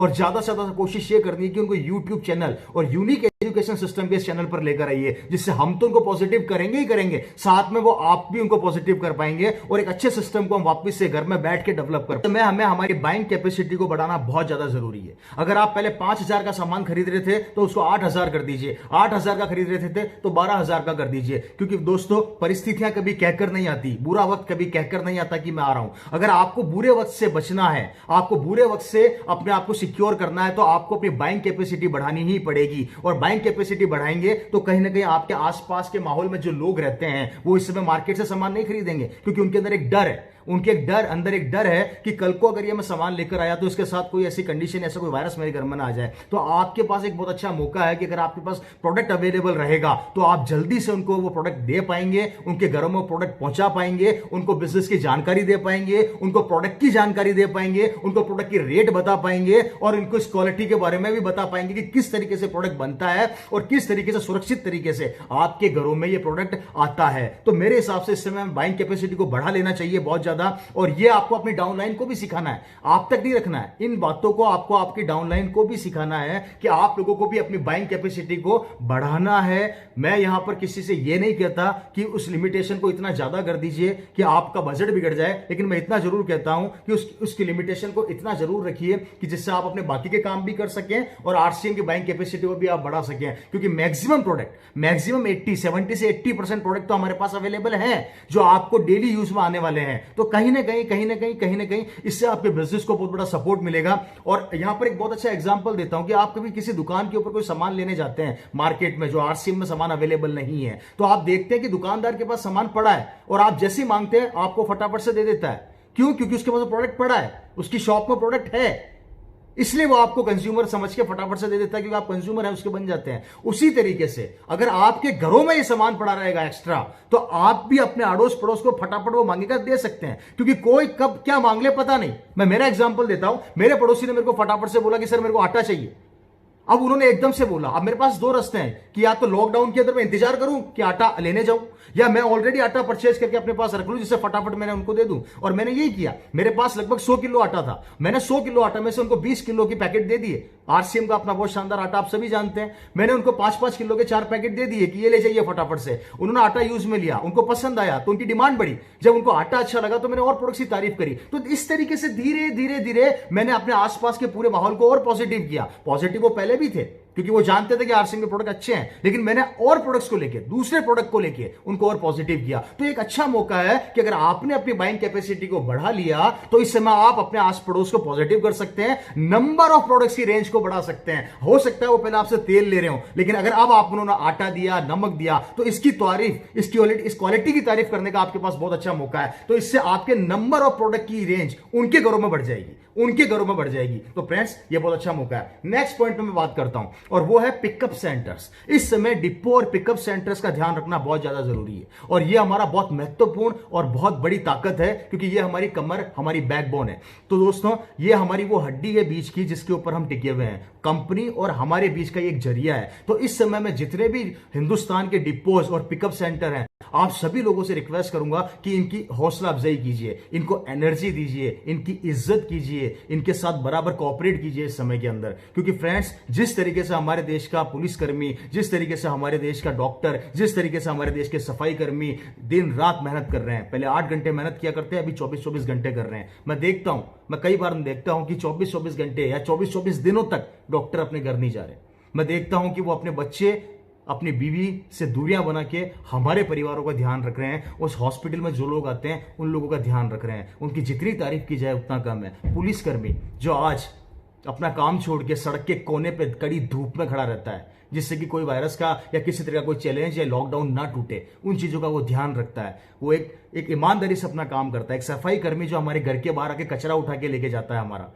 और ज्यादा से ज्यादा कोशिश ये करनी है कि उनको यूट्यूब चैनल और यूनिक एजुकेशन सिस्टम के इस चैनल पर लेकर आइए, जिससे हम तो उनको पॉजिटिव करेंगे ही करेंगे, साथ में वो आप भी उनको पॉजिटिव कर पाएंगे और एक अच्छे सिस्टम को हम वापस से घर में बैठ के डेवलप कर पाएंगे। हमें हमारी बाइंग कैपेसिटी को बढ़ाना बहुत ज्यादा जरूरी है। अगर आप पहले 5,000 का सामान खरीद रहे थे तो उसको 8,000 कर दीजिए, 8,000 का खरीद रहे थे तो 12,000 का कर दीजिए, क्योंकि दोस्तों परिस्थितियां कभी कहकर नहीं आती, बुरा वक्त कभी कहकर नहीं आता कि मैं आ रहा हूं। अगर आपको बुरे वक्त से बचना है, आपको बुरे वक्त से अपने आप को सिक्योर करना है, तो आपको अपनी बाइंग कैपेसिटी बढ़ानी ही पड़ेगी। और बाइंग कैपेसिटी बढ़ाएंगे तो कहीं ना कहीं आपके आसपास के माहौल में जो लोग रहते हैं वो इस समय मार्केट से सामान नहीं खरीदेंगे, क्योंकि उनके अंदर एक डर है, उनके अंदर एक डर है कि कल को अगर ये मैं सामान लेकर आया तो इसके साथ कोई ऐसी कंडीशन, ऐसा कोई वायरस मेरे घर में ना आ जाए। तो आपके पास एक बहुत अच्छा मौका है कि अगर आपके पास प्रोडक्ट अवेलेबल रहेगा तो आप जल्दी से उनको वो प्रोडक्ट दे पाएंगे, उनके घरों में प्रोडक्ट पहुंचा पाएंगे, उनको बिजनेस की जानकारी दे पाएंगे, उनको प्रोडक्ट की जानकारी दे पाएंगे, उनको प्रोडक्ट की रेट बता पाएंगे और इनको इस क्वालिटी के बारे में भी बता पाएंगे कि किस तरीके से प्रोडक्ट बनता है और किस तरीके से सुरक्षित तरीके से आपके घरों में ये प्रोडक्ट आता है। तो मेरे हिसाब से इस समय बाइंग कैपेसिटी को बढ़ा लेना चाहिए बहुत ज्यादा, और ये आपको अपनी डाउनलाइन को भी सिखाना है, आप तक नहीं रखना है। इन बातों को आपको आपकी डाउनलाइन को भी सिखाना है कि आप लोगों को भी अपनी बाइंग कैपेसिटी को बढ़ाना है। मैं यहां पर किसी से ये नहीं कहता कि उस लिमिटेशन को इतना ज्यादा कर दीजिए कि आपका बजट बिगड़ जाए, लेकिन मैं इतना जरूर कहता हूं कि उसकी लिमिटेशन को इतना जरूर रखिए कि जिससे आप अपने बाकी के काम भी कर सकें और आरसीएम की बाइंग कैपेसिटी को भी आप बढ़ा सकें। क्योंकि मैक्सिमम प्रोडक्ट, मैक्सिमम 70 से 80% प्रोडक्ट तो हमारे पास अवेलेबल है जो आपको डेली यूज में आने वाले हैं। तो कहीं ना कहीं इससे आपके बिजनेस को बहुत बड़ा सपोर्ट मिलेगा। और यहां पर एक बहुत अच्छा एग्जांपल देता हूं कि आप कभी किसी दुकान के ऊपर कोई सामान लेने जाते हैं मार्केट में जो आरसीएम में सामान अवेलेबल नहीं है, तो आप देखते हैं कि दुकानदार के पास सामान पड़ा है और आप जैसे ही मांगते हैं आपको फटाफट से दे देता है। क्यों? क्योंकि उसके पास प्रोडक्ट पड़ा है, उसकी शॉप में प्रोडक्ट है, इसलिए वो आपको कंज्यूमर समझ के फटाफट से दे देता है, क्योंकि आप कंज्यूमर हैं, उसके बन जाते हैं। उसी तरीके से अगर आपके घरों में ये सामान पड़ा रहेगा एक्स्ट्रा, तो आप भी अपने अड़ोस पड़ोस को फटाफट वो मांगेगा दे सकते हैं, क्योंकि कोई कब क्या मांग ले पता नहीं। मैं मेरा एग्जांपल देता हूं, मेरे पड़ोसी ने मेरे को फटाफट से बोला कि सर मेरे को आटा चाहिए। अब उन्होंने एकदम से बोला, अब मेरे पास दो रास्ते हैं कि या तो लॉकडाउन के अंदर मैं इंतजार करूं कि आटा लेने जाऊं, या मैं ऑलरेडी आटा परचेज करके अपने पास रख लूं जिससे फटाफट मैंने उनको दे दूं। और मैंने यही किया, मेरे पास लगभग 100 किलो आटा था, मैंने 100 किलो आटा में से उनको 20 किलो की पैकेट दे दिए। आरसीएम का अपना बहुत शानदार आटा आप सभी जानते हैं। मैंने उनको 5-5 किलो के 4 पैकेट दे दिए कि ये ले जाइए फटाफट से। उन्होंने आटा यूज में लिया, उनको पसंद आया तो उनकी डिमांड बढ़ी। जब उनको आटा अच्छा लगा तो मैंने और प्रोडक्ट्स की तारीफ करी। तो इस तरीके से धीरे धीरे धीरे मैंने अपने आसपास के पूरे माहौल को और पॉजिटिव किया। पॉजिटिव वो पहले भी थे क्योंकि वो जानते थे कि आरसीएम के प्रोडक्ट अच्छे हैं, लेकिन मैंने और प्रोडक्ट्स को लेके, दूसरे प्रोडक्ट को लेके उनको और पॉजिटिव किया। तो एक अच्छा मौका है कि अगर आपने अपनी बाइंग कैपेसिटी को बढ़ा लिया तो इस समय आप अपने आस पड़ोस को पॉजिटिव कर सकते हैं, नंबर ऑफ प्रोडक्ट्स की रेंज को बढ़ा सकते हैं। हो सकता है वो पहले आपसे तेल ले रहे हो, लेकिन अगर अब आप उन्होंने आटा दिया, नमक दिया, तो इसकी तारीफ, इस क्वालिटी की तारीफ करने का आपके पास बहुत अच्छा मौका है। तो इससे आपके नंबर ऑफ प्रोडक्ट की रेंज उनके घरों में बढ़ जाएगी, उनके घरों में बढ़ जाएगी। तो फ्रेंड्स ये बहुत अच्छा मौका है। नेक्स्ट पॉइंट पे मैं बात करता हूं और वो है पिकअप सेंटर्स। इस समय डिपो और पिकअप सेंटर्स का ध्यान रखना बहुत ज्यादा जरूरी है और ये हमारा बहुत महत्वपूर्ण और बहुत बड़ी ताकत है, क्योंकि ये हमारी कमर, हमारी बैकबोन है। तो दोस्तों ये हमारी वो हड्डी है बीच की जिसके ऊपर हम टिके हुए हैं। कंपनी और हमारे बीच का एक जरिया है। तो इस समय में जितने भी हिंदुस्तान के डिपोज और पिकअप सेंटर हैं, आप सभी लोगों से रिक्वेस्ट करूंगा कि इनकी हौसला अफजाई कीजिए, इनको एनर्जी दीजिए, इनकी इज्जत कीजिए, इनके साथ बराबर कोऑपरेट कीजिए इस समय के अंदर। क्योंकि फ्रेंड्स जिस तरीके से हमारे देश का पुलिसकर्मी, जिस तरीके से हमारे देश का डॉक्टर, जिस तरीके से हमारे देश के सफाई कर्मी दिन रात मेहनत कर रहे हैं, पहले 8 घंटे मेहनत किया करते हैं, अभी 24-24 घंटे कर रहे हैं। मैं देखता हूं, मैं कई बार देखता हूं कि 24-24 घंटे या 24-24 दिनों तक डॉक्टर अपने घर नहीं जा रहे। मैं देखता हूं कि वो अपने बच्चे, अपनी बीवी से दूरियां बना के हमारे परिवारों का ध्यान रख रहे हैं। उस हॉस्पिटल में जो लोग आते हैं उन लोगों का ध्यान रख रहे हैं। उनकी जितनी तारीफ की जाए उतना कम है। पुलिसकर्मी जो आज अपना काम छोड़ के सड़क के कोने पे कड़ी धूप में खड़ा रहता है, जिससे कि कोई वायरस का या किसी तरह का कोई चैलेंज या लॉकडाउन ना टूटे, उन चीजों का वो ध्यान रखता है। वो एक ईमानदारी से अपना काम करता है। एक सफाई कर्मी जो हमारे घर के बाहर आके कचरा उठा के लेके जाता है, हमारा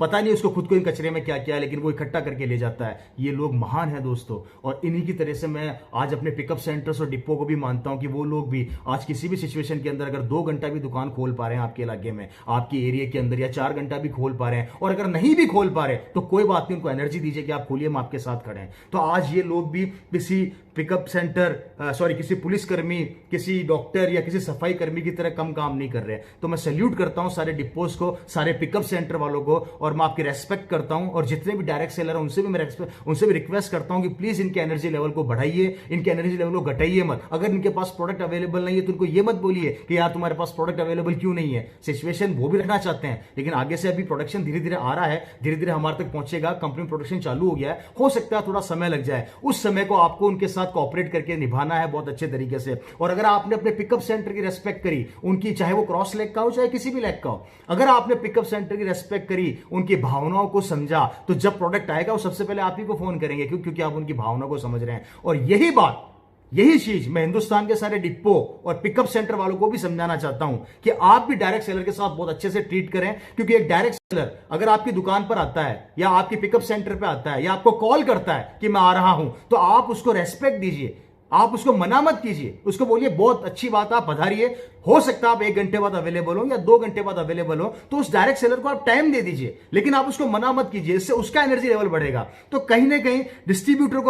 पता नहीं उसको खुद को इन कचरे में क्या क्या है, लेकिन वो इकट्ठा करके ले जाता है। ये लोग महान हैं दोस्तों। और इन्हीं की तरह से मैं आज अपने पिकअप सेंटर्स और डिपो को भी मानता हूं कि वो लोग भी आज किसी भी सिचुएशन के अंदर अगर 2 घंटा भी दुकान खोल पा रहे हैं आपके इलाके में, आपके एरिया के अंदर, या 4 घंटा भी खोल पा रहे हैं, और अगर नहीं भी खोल पा रहे तो कोई बात नहीं, उनको एनर्जी दीजिए कि आप खोलिए, हम आपके साथ खड़े हैं। तो आज ये लोग भी किसी पिकअप सेंटर किसी पुलिसकर्मी, किसी डॉक्टर या किसी सफाई कर्मी की तरह कम काम नहीं कर रहे हैं। तो मैं सैल्यूट करता हूं सारे डिपोज को, सारे पिकअप सेंटर वालों को, और मैं आपकी रेस्पेक्ट करता हूं। और जितने भी डायरेक्ट सेलर हैं उनसे भी रिक्वेस्ट करता हूं कि प्लीज इनके एनर्जी लेवल को बढ़ाइए, इनके एनर्जी लेवल को घटाइए मत। अगर इनके पास प्रोडक्ट अवेलेबल नहीं है तो उनको ये मत बोलिए कि यार तुम्हारे पास प्रोडक्ट अवेलेबल क्यों नहीं है। सिचुएशन वो भी रखना चाहते हैं, लेकिन आगे से अभी प्रोडक्शन धीरे धीरे आ रहा है, धीरे धीरे हमारे तक पहुंचेगा, कंपनी प्रोडक्शन चालू हो गया है, हो सकता है थोड़ा समय लग जाए। उस समय को आपको उनके साथ कोऑपरेट करके निभाना है बहुत अच्छे तरीके से। और अगर आपने अपने पिकअप सेंटर की रेस्पेक्ट करी, उनकी, चाहे वो क्रॉस लेग का हो चाहे किसी भी लेग का हो, अगर आपने पिकअप सेंटर की रेस्पेक्ट करी, उनकी भावनाओं को समझा, तो जब प्रोडक्ट आएगा वो सबसे पहले आप ही को फोन करेंगे, क्योंकि आप उनकी भावनाओं को समझ रहे हैं। और यही चीज मैं हिंदुस्तान के सारे डिपो और पिकअप सेंटर वालों को भी समझाना चाहता हूं कि आप भी डायरेक्ट सेलर के साथ बहुत अच्छे से ट्रीट करें। क्योंकि एक डायरेक्ट सेलर अगर आपकी दुकान पर आता है या आपकी पिकअप सेंटर पे आता है या आपको कॉल करता है कि मैं आ रहा हूं, तो आप उसको रेस्पेक्ट दीजिए, आप उसको मना मत कीजिए, उसको बोलिए बहुत अच्छी बात, आप पधारिए। हो सकता है आप 1 घंटे बाद अवेलेबल हो या 2 घंटे बाद अवेलेबल हो, तो उस डायरेक्ट सेलर को आप टाइम दे दीजिए, लेकिन आप उसको मना मत कीजिए, इससे उसका एनर्जी लेवल बढ़ेगा। तो कहीं ना कहीं डिस्ट्रीब्यूटर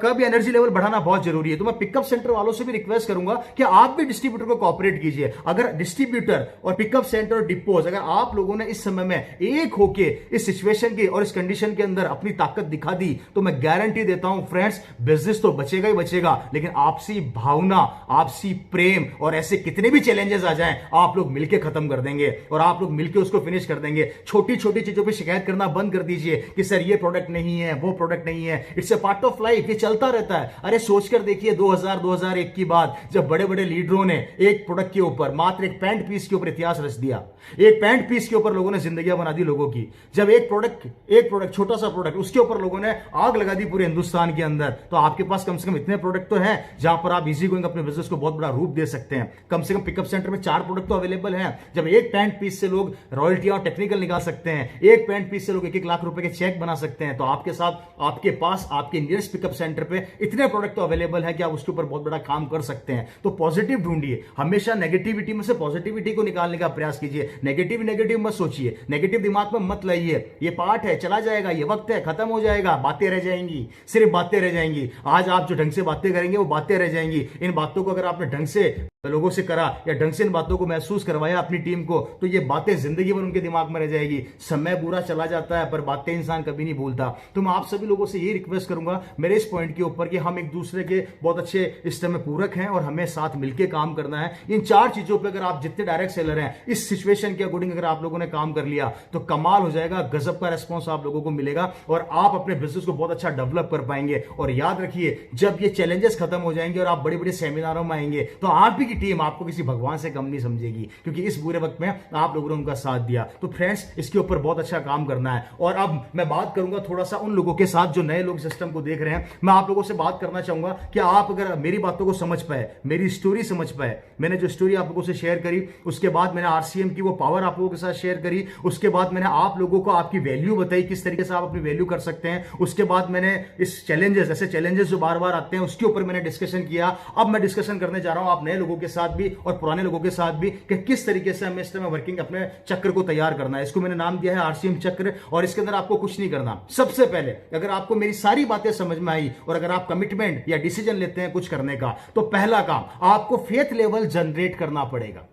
का भी एनर्जी लेवल बढ़ाना बहुत जरूरी है। तो मैं पिकअप सेंटर वालों से भी रिक्वेस्ट करूंगा कि आप भी डिस्ट्रीब्यूटर को कॉपरेट कीजिए। अगर डिस्ट्रीब्यूटर और पिकअप सेंटर और डिपोज, अगर आप लोगों ने इस समय में एक होके इस सिचुएशन की और इस कंडीशन के अंदर अपनी ताकत दिखा दी, तो मैं गारंटी देता हूं फ्रेंड्स, बिजनेस तो बचेगा ही बचेगा, लेकिन आपसी भावना, आपसी प्रेम और ऐसे कितने भी चैलेंजेस आ जाएं, आप लोग मिलकर खत्म कर देंगे और आप लोग मिलकर उसको फिनिश कर देंगे। छोटी छोटी चीजों पे शिकायत करना बंद कर दीजिए कि सर ये प्रोडक्ट नहीं है, वो प्रोडक्ट नहीं है। It's a part of life, ये चलता रहता है। अरे सोचकर देखिए 2001 की बात, जब बड़े बड़े लीडरों ने एक प्रोडक्ट के ऊपर, मात्र एक पैंट पीस के ऊपर इतिहास रच दिया। एक पैंट पीस के ऊपर लोगों ने जिंदगियां बना दी लोगों की। जब एक प्रोडक्ट छोटा सा प्रोडक्ट, उसके ऊपर लोगों ने आग लगा दी पूरे हिंदुस्तान के अंदर। तो आपके पास कम से कम इतने प्रोडक्ट तो हैं जहां पर आप इजी गोइंग अपने बिजनेस को बहुत बड़ा रूप दे सकते हैं। कम से कम पिकअप सेंटर में 4 प्रोडक्ट तो अवेलेबल हैं। जब एक पैंट पीस से लोग रॉयल्टियां और टेक्निकल निकाल सकते हैं, एक पैंट पीस से लोग 1-1 लाख रुपए के चेक बना सकते हैं, तो आपके साथ, आपके पास, आपके नियरेस्ट पिकअप सेंटर पे इतने प्रोडक्ट तो अवेलेबल है कि आप उसके ऊपर बहुत बड़ा काम कर सकते हैं। तो पॉजिटिव ढूंढिए, हमेशा नेगेटिविटी में से पॉजिटिविटी को निकालने का प्रयास कीजिए। नेगेटिव मत सोचिए, नेगेटिव दिमाग में मत लाइए। ये पार्ट है, चला जाएगा, ये वक्त है, खत्म हो जाएगा, बातें रह जाएंगी, सिर्फ बातें रह जाएंगी। आज आप जो ढंग से बातें करेंगे वो बातें रह जाएंगी। इन बातों को अगर आपने ढंग से लोगों से करा या ढंग से इन बातों को महसूस करवाया अपनी टीम को, तो ये बातें जिंदगी भर उनके दिमाग में रह जाएगी। समय बुरा चला जाता है पर बातें इंसान कभी नहीं भूलता। तो मैं आप सभी लोगों से ये रिक्वेस्ट करूंगा मेरे इस पॉइंट के ऊपर कि हम एक दूसरे के बहुत अच्छे इस समय पूरक हैं और हमें साथ मिलकर काम करना है। इन 4 चीजों पर अगर आप जितने डायरेक्ट सेलर हैं, इस सिचुएशन के अकॉर्डिंग अगर आप लोगों ने काम कर लिया तो कमाल हो जाएगा, गजब का रेस्पॉन्स आप लोगों को मिलेगा और आप अपने बिजनेस को बहुत अच्छा डेवलप कर पाएंगे। और याद रखिए, जब ये चैलेंजेस खत्म हो जाएंगे और आप बड़े बड़े सेमिनारों में आएंगे, तो आप ही की टीम आपको किसी भगवान से कम नहीं समझेगी, क्योंकि इस बुरे वक्त में आप लोगों ने उनका साथ दिया। तो फ्रेंड्स, इसके ऊपर बहुत अच्छा काम करना है। और अब मैं बात करूंगा थोड़ा सा उन लोगों के साथ जो नए लोग सिस्टम को देख रहे हैं। मैं आप लोगों से बात करना चाहूंगा कि आप अगर मेरी बातों को समझ पाए, मेरी स्टोरी समझ पाए, मैंने जो स्टोरी आप लोगों से शेयर करी, उसके बाद मैंने आरसीएम की वो पावर आप लोगों के साथ शेयर करी, उसके बाद मैंने आप लोगों को आपकी वैल्यू बताई, किस तरीके से आप अपनी वैल्यू कर सकते हैं, उसके बाद मैंने इस चैलेंजेस, ऐसे चैलेंजेस जो बार बार आते हैं उसके ऊपर मैंने डिस्कशन किया। अब मैं डिस्कशन करने जा रहा हूं आप नए लोगों के साथ भी और पुराने लोगों के साथ भी कि किस तरीके से हमें इस समय वर्किंग अपने चक्र को तैयार करना है। इसको मैंने नाम दिया है आरसीएम चक्र। और इसके अंदर आपको कुछ नहीं करना। सबसे पहले अगर आपको मेरी सारी बातें समझ में आई और अगर आप कमिटमेंट या डिसीजन लेते हैं कुछ करने का, तो पहला काम आपको फेथ लेवल जनरेट करना पड़ेगा।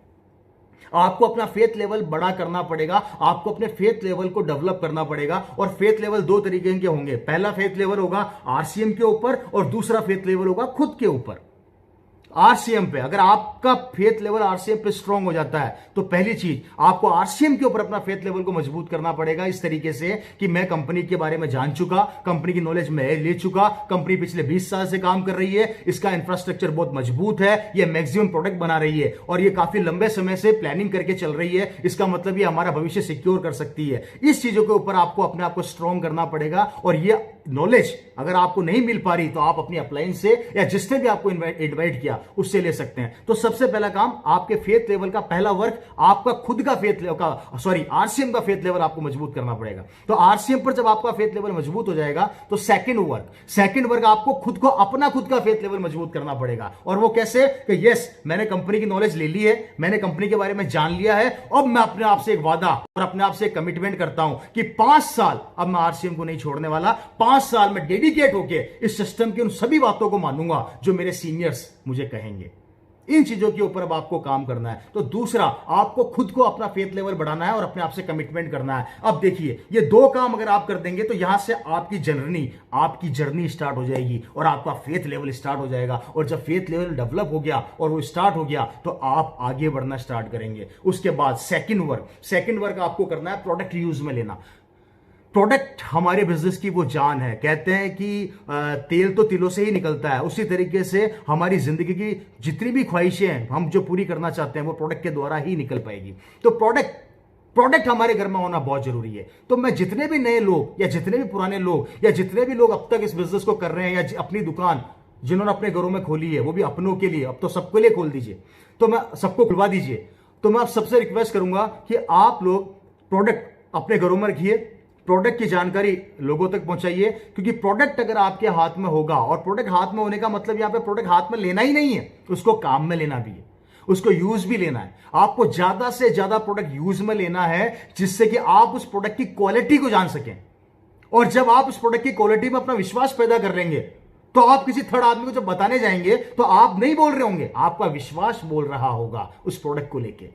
आपको अपना फेथ लेवल बड़ा करना पड़ेगा, आपको अपने फेथ लेवल को डेवलप करना पड़ेगा। और फेथ लेवल 2 तरीके के होंगे। पहला फेथ लेवल होगा आरसीएम के ऊपर और दूसरा फेथ लेवल होगा खुद के ऊपर। आरसीएम पे अगर आपका फेथ लेवल आरसीएम पे स्ट्रांग हो जाता है, तो पहली चीज आपको आरसीएम के ऊपर अपना फेथ लेवल को मजबूत करना पड़ेगा, इस तरीके से कि मैं कंपनी के बारे में जान चुका, कंपनी की नॉलेज मैं ले चुका, कंपनी पिछले 20 साल से काम कर रही है, इसका इंफ्रास्ट्रक्चर बहुत मजबूत है, ये मैक्सिमम प्रोडक्ट बना रही है और ये काफी लंबे समय से प्लानिंग करके चल रही है। इसका मतलब ये हमारा भविष्य सिक्योर कर सकती है। इस चीजों के ऊपर आपको अपने आप को स्ट्रांग करना पड़ेगा। और ये नॉलेज अगर आपको नहीं मिल पा रही, तो आप अपनी अपलाइन से या जिसने भी आपको इन्वाइट किया उससे ले सकते हैं। तो सबसे पहला काम, आपके फेथ लेवल का पहला वर्क, आपका खुद का फेथ लेवल का आरसीएम का फेथ लेवल आपको मजबूत करना पड़ेगा। तो आरसीएम पर जब आपका फेथ लेवल मजबूत हो जाएगा, तो सेकंड वर्क आपको खुद का फेथ लेवल मजबूत करना पड़ेगा। और वो कैसे कि यस, मैंने कंपनी की नॉलेज ले ली है, मैंने कंपनी के बारे में जान लिया है, अब मैं अपने आप से एक वादा और अपने आप से एक कमिटमेंट करता हूं कि 5 साल अब मैं आरसीएम को नहीं छोड़ने वाला। 5 5 साल में डेडिकेट होके इस सिस्टम की उन सभी बातों को मानूंगा जो मेरे सीनियर्स मुझे कहेंगे। इन चीजों के ऊपर अब आपको काम करना है। तो दूसरा, आपको खुद को अपना फेथ लेवल बढ़ाना है और अपने आप से कमिटमेंट करना है। अब देखिए, ये 2 काम अगर आप कर देंगे तो यहां से आपकी जर्नी स्टार्ट हो जाएगी और आपका फेथ लेवल स्टार्ट हो जाएगा। और जब फेथ लेवल डेवलप हो गया और वो स्टार्ट हो गया तो आप आगे बढ़ना स्टार्ट करेंगे। उसके बाद सेकंड वर्क आपको करना है प्रोडक्ट यूज में लेना। प्रोडक्ट हमारे बिजनेस की वो जान है। कहते हैं कि तेल तो तिलों से ही निकलता है, उसी तरीके से हमारी जिंदगी की जितनी भी ख्वाहिशें हैं हम जो पूरी करना चाहते हैं वो प्रोडक्ट के द्वारा ही निकल पाएगी। तो प्रोडक्ट हमारे घर में होना बहुत जरूरी है। तो मैं जितने भी नए लोग या जितने भी पुराने लोग या जितने भी लोग अब तक इस बिजनेस को कर रहे हैं या अपनी दुकान जिन्होंने अपने घरों में खोली है वो भी अपनों के लिए, अब तो सबके लिए खोल दीजिए, तो मैं सबको खुलवा दीजिए। तो मैं आप सबसे रिक्वेस्ट करूंगा कि आप लोग प्रोडक्ट अपने घरों में रखिए, प्रोडक्ट की जानकारी लोगों तक पहुंचाइए। क्योंकि प्रोडक्ट अगर आपके हाथ में होगा, और प्रोडक्ट हाथ में होने का मतलब यहां पे प्रोडक्ट हाथ में लेना ही नहीं है, उसको काम में लेना भी है, उसको यूज भी लेना है। आपको ज्यादा से ज्यादा प्रोडक्ट यूज में लेना है जिससे कि आप उस प्रोडक्ट की क्वालिटी को जान सकें। और जब आप उस प्रोडक्ट की क्वालिटी में अपना विश्वास पैदा कर लेंगे तो आप किसी थर्ड आदमी को जब बताने जाएंगे तो आप नहीं बोल रहे होंगे, आपका विश्वास बोल रहा होगा उस प्रोडक्ट को लेके।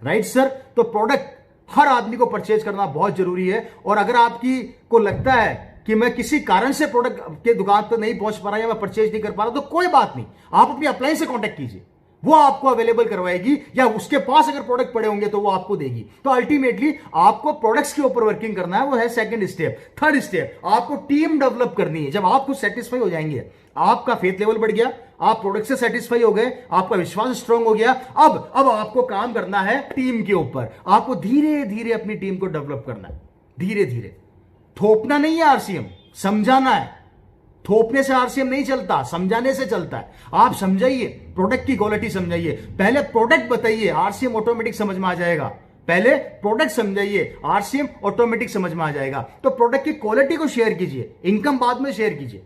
Right sir? तो प्रोडक्ट हर आदमी को परचेज करना बहुत जरूरी है। और अगर आपकी को लगता है कि मैं किसी कारण से प्रोडक्ट के दुकान तक नहीं पहुंच पा रहा या मैं परचेज नहीं कर पा रहा, तो कोई बात नहीं, आप अपनी अपलाइन से कांटेक्ट कीजिए, वो आपको अवेलेबल करवाएगी, या उसके पास अगर प्रोडक्ट पड़े होंगे तो वो आपको देगी। तो अल्टीमेटली आपको प्रोडक्ट्स के ऊपर वर्किंग करना है, वो है सेकंड स्टेप। थर्ड स्टेप, आपको टीम डेवलप करनी है। जब आप खुद सेटिस्फाई हो जाएंगे, आपका फेथ लेवल बढ़ गया, आप प्रोडक्ट से सेटिस्फाई हो गए, आपका विश्वास स्ट्रांग हो गया, अब आपको काम करना है टीम के ऊपर। आपको धीरे धीरे अपनी टीम को डेवलप करना है, धीरे धीरे। थोपना नहीं है आरसीएम, समझाना है। थोपने से आरसीएम नहीं चलता, समझाने से चलता है। आप समझाइए, प्रोडक्ट की क्वालिटी समझाइए, पहले प्रोडक्ट बताइए, आरसीएम ऑटोमेटिक समझ में आ जाएगा। पहले प्रोडक्ट समझाइए, आरसीएम ऑटोमेटिक समझ में आ जाएगा। तो प्रोडक्ट की क्वालिटी को शेयर कीजिए, इनकम बाद में शेयर कीजिए।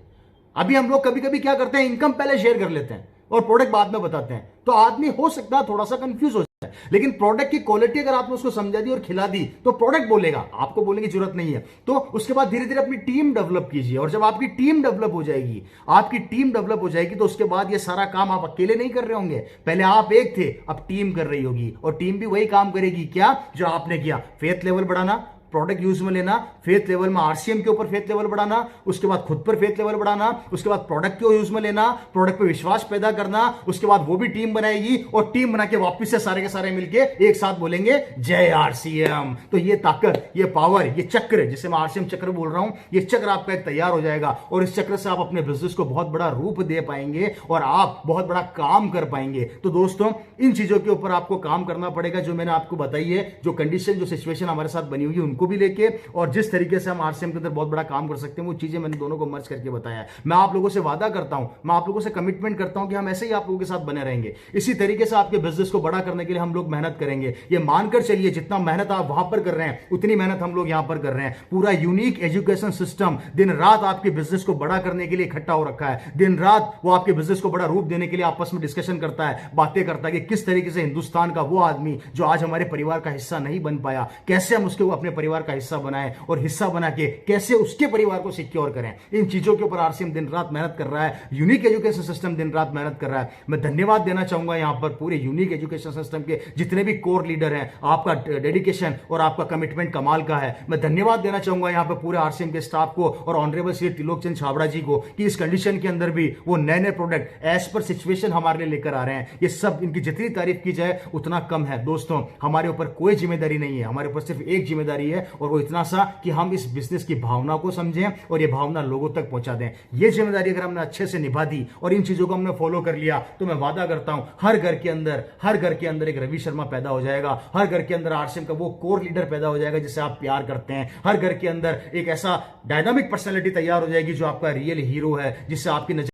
अभी हम लोग कभी कभी क्या करते हैं, इनकम पहले शेयर कर लेते हैं और प्रोडक्ट बाद में बताते हैं, तो आदमी हो सकता है थोड़ा सा कंफ्यूज हो जाए। लेकिन प्रोडक्ट की क्वालिटी अगर आपने उसको समझा दी और खिला दी तो प्रोडक्ट बोलेगा, आपको बोलने की जरूरत नहीं है। तो उसके बाद धीरे धीरे अपनी टीम डेवलप कीजिए। और जब आपकी टीम डेवलप हो जाएगी, तो उसके बाद ये सारा काम आप अकेले नहीं कर रहे होंगे। पहले आप एक थे, अब टीम कर रही होगी, और टीम भी वही काम करेगी क्या जो आपने किया। फेथ लेवल बढ़ाना, प्रोडक्ट यूज में लेना, फेथ लेवल में आरसीएम के ऊपर फेथ लेवल बढ़ाना, उसके बाद खुद पर फेथ लेवल बढ़ाना, उसके बाद प्रोडक्ट को यूज में लेना, प्रोडक्ट पे विश्वास पैदा करना, उसके बाद वो भी टीम बनाएगी और टीम बना के वापस से सारे के सारे मिलके एक साथ बोलेंगे जय आरसीएम। तो ये ताकत, ये पावर, ये चक्र, जिसे मैं आरसीएम चक्र बोल रहा हूं, ये चक्र आपका एक तैयार हो जाएगा। और इस चक्र से आप अपने बिजनेस को बहुत बड़ा रूप दे पाएंगे और आप बहुत बड़ा काम कर पाएंगे। तो दोस्तों, इन चीजों के ऊपर आपको काम करना पड़ेगा जो मैंने आपको बताई है, जो कंडीशन, जो सिचुएशन हमारे साथ बनी हुई है को भी लेके, और जिस तरीके से हम आरसीएम के अंदर बहुत बड़ा काम कर सकते हैं वो चीजें मैंने दोनों को मर्ज करके बताया है। मैं आप लोगों से वादा करता हूं, मैं आप लोगों से कमिटमेंट करता हूं कि हम ऐसे ही आप लोगों के साथ बने रहेंगे। इसी तरीके से आपके बिजनेस को बड़ा करने के लिए हम लोग मेहनत करेंगे। ये मानकर चलिए, जितना मेहनत आप वहां पर कर रहे हैं उतनी मेहनत हम लोग यहां पर कर रहे हैं। पूरा यूनिक एजुकेशन सिस्टम दिन रात आपके बिजनेस को बड़ा करने के लिए इकट्ठा हो रखा है। दिन रात वो आपके बिजनेस को बड़ा रूप देने के लिए आपस में डिस्कशन करता है, बातें करता है कि किस तरीके से हिंदुस्तान का वो आदमी जो आज हमारे परिवार का हिस्सा नहीं बन पाया, कैसे हम उसको अपने परिवार का हिस्सा बनाएं, और हिस्सा बना के कैसे उसके परिवार को सिक्योर करें। इन चीजों के ऊपर आरसीएम दिन रात मेहनत कर रहा है, यूनिक एजुकेशन सिस्टम दिन रात मेहनत कर रहा है। मैं धन्यवाद देना चाहूंगा यहां पर पूरे यूनिक एजुकेशन सिस्टम के जितने भी कोर लीडर हैं। आपका डेडिकेशन और आपका कमिटमेंट कमाल का है। मैं धन्यवाद देना चाहूंगा यहां पर पूरे आरसीएम के स्टाफ को और ऑनरेबल श्री त्रिलोक चंद छाबड़ा जी को कि इस कंडीशन के अंदर भी वो नए नए प्रोडक्ट एज पर सिचुएशन हमारे लिए लेकर आ रहे हैं। ये सब, इनकी जितनी तारीफ की जाए उतना कम है। दोस्तों, हमारे ऊपर कोई जिम्मेदारी नहीं है, हमारे ऊपर सिर्फ एक जिम्मेदारी है, और वो इतना सा कि हम इस बिजनेस की भावना को समझें और ये भावना लोगों तक पहुंचा दें। ये जिम्मेदारी अगर हमने अच्छे से निभा दी और इन चीजों को हमने फॉलो कर लिया तो मैं वादा करता हूं हर घर के अंदर एक रवि शर्मा पैदा हो जाएगा। हर घर के अंदर आरसीएम का वो कोर लीडर पैदा हो जाएगा जिसे आप प्यार करते हैं। हर घर के अंदर एक ऐसा डायनामिक पर्सनैलिटी तैयार हो जाएगी जो आपका रियल हीरो है, जिससे आपकी नजर